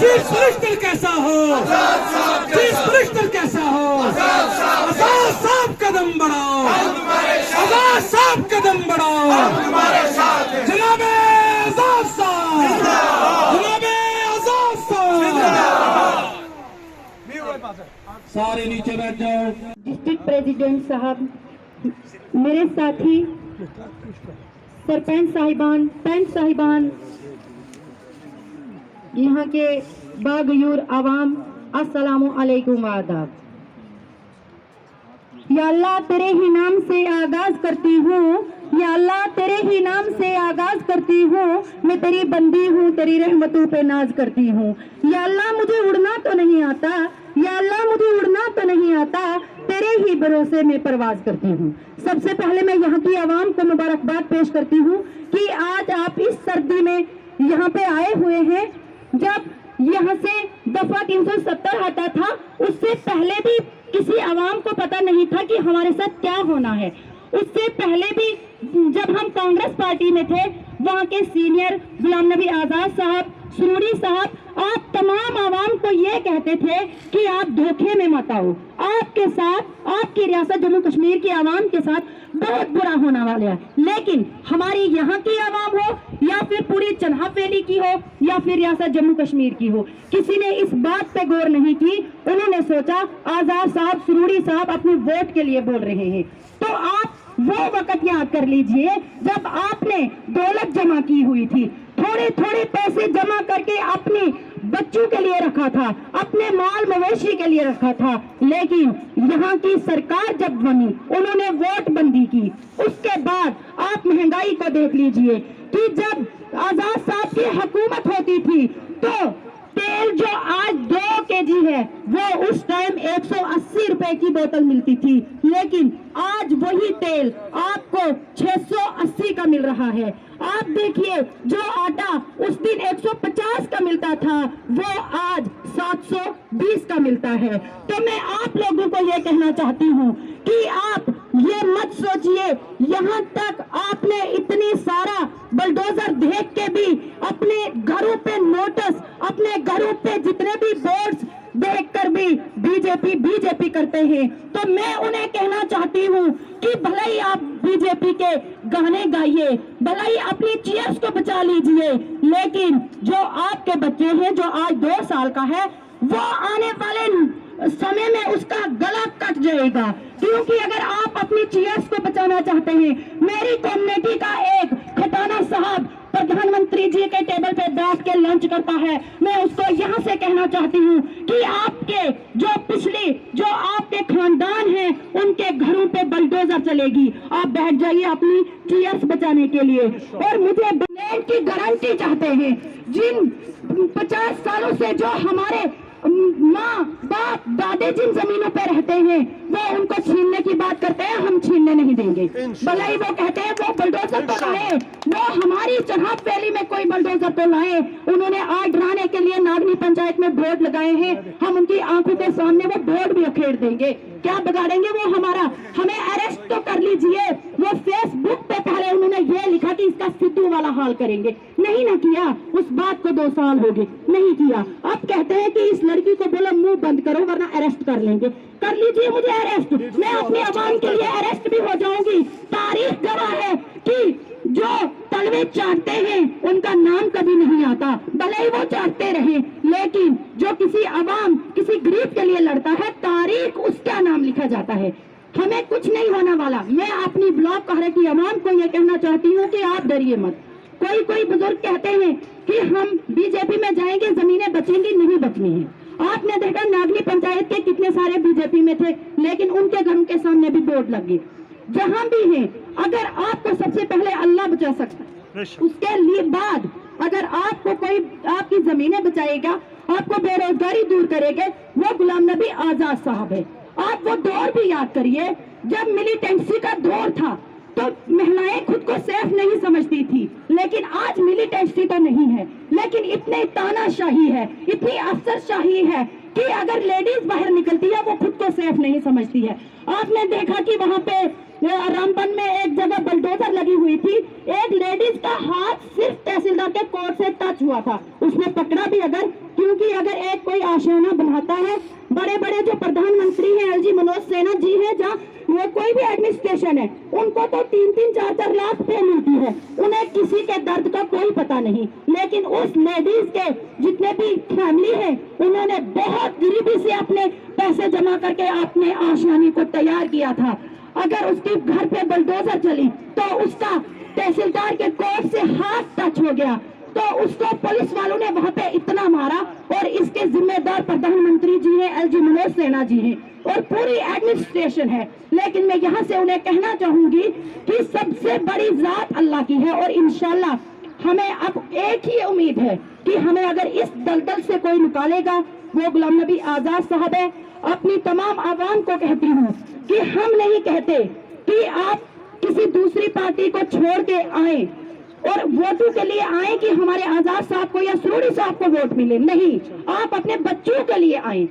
Chief minister कैसा हो, chief minister कैसा हो, आजाद साहब कदम बढ़ाओ, आजाद साहब कदम बढ़ाओ, जनाबे आजाद साहब, जनाबे आजाद साहब, सारे नीचे बैठ जाओ। डिस्ट्रिक्ट प्रेसिडेंट साहब, मेरे साथी सरपंच साहिबान, पंच साहिबान, यहाँ के बागयूर आवाम, अस्सलामु अलैकुम आदाब। या अल्लाह तेरे ही नाम से आगाज करती हूँ, या अल्लाह तेरे ही नाम से आगाज करती हूँ, मैं तेरी बंदी हूँ, तेरी रहमतों पे नाज करती हूँ। या अल्लाह मुझे उड़ना तो नहीं आता, या अल्लाह मुझे उड़ना तो नहीं आता, तेरे ही भरोसे में परवाज करती हूँ। सबसे पहले मैं यहाँ की आवाम को मुबारकबाद पेश करती हूँ कि आज आप इस सर्दी में यहाँ पे आए हुए हैं। जब यहाँ से दफा 370 हटा था, उससे पहले भी किसी आवाम को पता नहीं था कि हमारे साथ क्या होना है। उससे पहले भी जब हम कांग्रेस पार्टी में थे, वहाँ के सीनियर गुलाम नबी आजाद साहब, सुरूरी साहब, आप तमाम आवाम को ये कहते थे कि आप धोखे में मत आओ, आपके साथ, आपकी रियासत जम्मू कश्मीर की आवाम के साथ बहुत बुरा होने वाला है। लेकिन हमारी यहाँ की आवाम हो या फिर पूरी चनाब वैली की हो या फिर रियासत जम्मू कश्मीर की हो, किसी ने इस बात पे गौर नहीं की। उन्होंने सोचा आजाद साहब, सुरूरी साहब अपने वोट के लिए बोल रहे हैं। तो आप वो वक्त याद कर लीजिए जब आपने दौलत जमा की हुई थी, थोड़े थोड़े पैसे जमा करके अपने बच्चों के लिए रखा था, अपने माल मवेशी के लिए रखा था। लेकिन यहाँ की सरकार जब बनी, उन्होंने वोट बंदी की। उसके बाद आप महंगाई को देख लीजिए कि जब आजाद साहब की हुकूमत होती थी तो तेल जो आज 2 केजी है, वो उस टाइम 180 रुपए की बोतल मिलती थी। लेकिन आज वही तेल आपको 680 का मिल रहा है। आप देखिए, जो आटा उस दिन 150 का मिलता था, वो आज 720 का मिलता है। तो मैं आप लोगों को ये कहना चाहती हूँ कि आप ये मत सोचिए, यहाँ तक आपने इतनी सारा बलडोजर देख के भी अपने घरों पे नोटिस, अपने घरों पे जितने भी बोर्ड्स देखकर भी बीजेपी करते हैं। तो मैं उन्हें कहना चाहती हूँ कि भले ही आप बीजेपी के गाने गाइए, भले ही अपनी चीयर्स को बचा लीजिए, लेकिन जो आपके बच्चे हैं, जो आज 2 साल का है, वो आने वाले समय में उसका गला कट जाएगा। क्योंकि अगर आप अपनी चीयर्स को बचाना चाहते हैं, मेरी कम्युनिटी का एक खटाना साहब प्रधानमंत्री जी के टेबल पे बैठ के लंच करता है, मैं उसको यहाँ से कहना चाहती हूँ कि आपके जो आपके खानदान हैं, उनके घरों पे बलडोजर चलेगी। आप बैठ जाइए अपनी चीयर्स बचाने के लिए। और मुझे लैंड की गारंटी चाहते हैं, जिन 50 सालों से जो हमारे माँ बाप दादे जिन जमीनों पे रहते हैं, वो उनको छीनने की बात करते हैं, हम छीनने नहीं देंगे। भले ही वो कहते हैं वो बलडोजर तो लाए, वो हमारी चनाब वैली में कोई बलडोजर तो लाए। उन्होंने आग डराने के लिए नागनी पंचायत में बोर्ड लगाए हैं, हम उनकी आंखों के सामने वो बोर्ड भी उखेड़ देंगे। क्या बिगाड़ेंगे वो हमारा? हमें अरेस्ट तो कर लीजिए। वो फेसबुक पे पहले उन्होंने ये लिखा कि इसका सिद्धू वाला हाल करेंगे, नहीं ना किया। उस बात को 2 साल हो गए, नहीं किया। अब कहते हैं कि इस लड़की को बोलो मुंह बंद करो वरना अरेस्ट कर लेंगे। कर लीजिए मुझे अरेस्ट, मैं अपनी आवाम के लिए अरेस्ट भी हो जाऊंगी। तारीख गवाह है कि जो तलवे चाटते हैं उनका नाम कभी नहीं आता, भले ही वो चाटते रहे, लेकिन जो किसी आवाम, किसी गरीब के लिए लड़ता है, तारीख उसका नाम लिखा जाता है। हमें कुछ नहीं होने वाला। मैं अपनी ब्लॉक कहरे की आवाम को यह कहना चाहती हूँ कि आप डरिए मत। कोई बुजुर्ग कहते हैं कि हम बीजेपी में जाएंगे, जमीनें बचेंगी, नहीं बचनी है। आपने देखा नागनी पंचायत के कितने सारे बीजेपी में थे, लेकिन उनके घरों के सामने भी बोर्ड लग गए। जहां भी है, अगर आपको सबसे पहले अल्लाह बचा सकता है, उसके लिए बाद अगर आपको कोई आपकी जमीनें बचाएगा, आपको बेरोजगारी दूर करेंगे, वो गुलाम नबी आजाद साहब है। आप वो दौर भी याद करिए, जब मिलिटेंसी का दौर था तो महिलाएं खुद को सेफ नहीं समझती थी, लेकिन आज मिलिटेंसी तो नहीं है, लेकिन इतनी तानाशाही है, इतनी अफसरशाही है कि अगर लेडीज बाहर निकलती है वो खुद को सेफ नहीं समझती है। आपने देखा कि वहां पे रामबन में एक जगह बलडोजर लगी हुई थी, एक लेडीज का हाथ सिर्फ तहसीलदार के कोर्ट से टच हुआ था, उसने पकड़ा भी अगर क्योंकि अगर एक कोई आशियाना बनाता है, बड़े बड़े जो प्रधानमंत्री हैं एलजी मनोज सिन्हा जी हैं, जहाँ वो कोई भी एडमिनिस्ट्रेशन है, उनको तो 3-3, 4-4 लाख पे मिलती है, उन्हें किसी के दर्द का कोई पता नहीं। लेकिन उस लेडीज के जितने भी फैमिली है, उन्होंने बहुत गरीबी से अपने पैसे जमा करके अपने आशियाने को तैयार किया था। अगर उसके घर पे बुलडोजर चली तो उसका तहसीलदार के कोर्ट से हाथ टच हो गया, तो उसको पुलिस वालों ने वहां पे इतना मारा, और इसके जिम्मेदार प्रधानमंत्री जी हैं, एलजी मनोज सिन्हा जी हैं, और पूरी एडमिनिस्ट्रेशन है। लेकिन मैं यहाँ से उन्हें कहना चाहूंगी कि सबसे बड़ी जात अल्लाह की है, और इंशाल्लाह हमें अब एक ही उम्मीद है कि हमें अगर इस दलदल से कोई निकालेगा, वो गुलाम नबी आजाद साहब है। अपनी तमाम आवाम को कहती हूँ कि हम नहीं कहते कि आप किसी दूसरी पार्टी को छोड़ के आए और वोटों के लिए आए कि हमारे आजाद साहब को या सरूरी साहब को वोट मिले, नहीं, आप अपने बच्चों के लिए आए।